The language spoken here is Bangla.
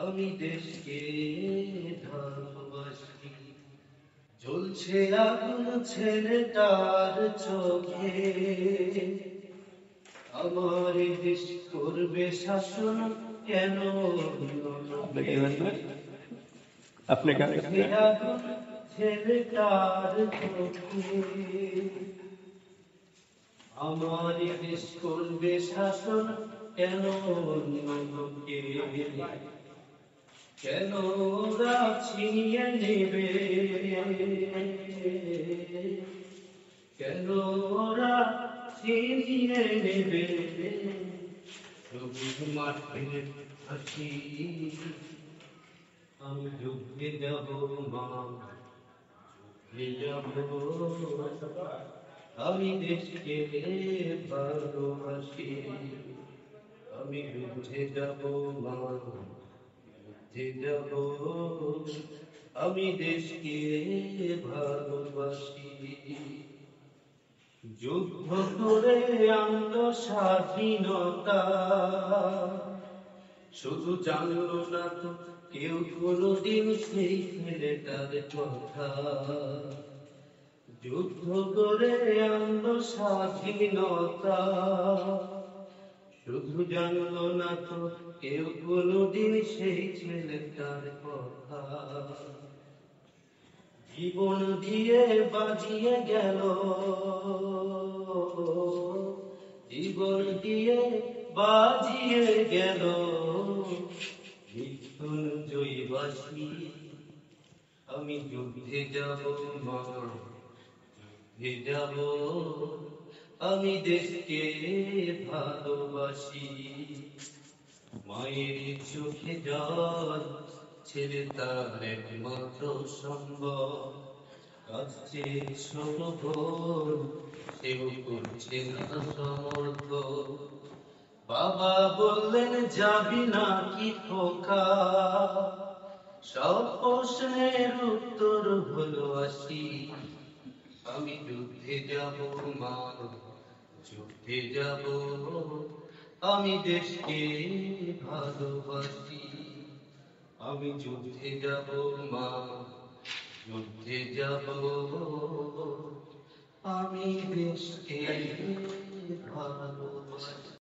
আমি দেশকে ভালোবাসি। জ্বলছে আগুন ছেলেটার চোখে, আমার দেশ করবে শাসন কেন লোকে? জ্বলছে আগুন ছেলেটার চোখে, আমার দেশ করবে শাসন কেন লোকে? কেন ওরা ছিনিয়ে নেবে, কেন ওরা ছিনিয়ে নেবে সবুজ মাঠের হাসি? আমি যুদ্ধে যাব মা, যুদ্ধে যাব, আমি দেশকে ভালোবাসি। আমি যুদ্ধে যাব মা, যুদ্ধে যাব, আমি দেশকে ভালোবাসি। যুদ্ধ করে আনলো স্বাধীনতা, শুধু জানলো না তো কেউ কোনদিন সেই ছেলেটার কথা। যুদ্ধ করে আনলো স্বাধীনতা, শুধু জানলো না তো কেউ কোনদিন সেই ছেলেটার কথা। জীবন দিয়ে বাজিয়ে গেল, জীবন দিয়ে বাজিয়ে গেল মৃত্যুঞ্জয়ী বাঁশি। আমি যুদ্ধে যাব মা, যুদ্ধে যাব, আমি দেশকে ভালোবাসি। মায়ের চোখে জল, ছেলে তার একমাত্র সম্বল, কাছে সরোবর, সেও করছে না সমর্থ। বাবা বললেন যাবি না কি খোকা, সব প্রশ্নের উত্তর হলো আসি। আমি যুদ্ধে যাব মা, যুদ্ধে যাব, আমি দেশকে ভালোবাসি। আমি যুদ্ধে যাব মা, যুদ্ধে যাব, আমি দেশকে ভালোবাসি।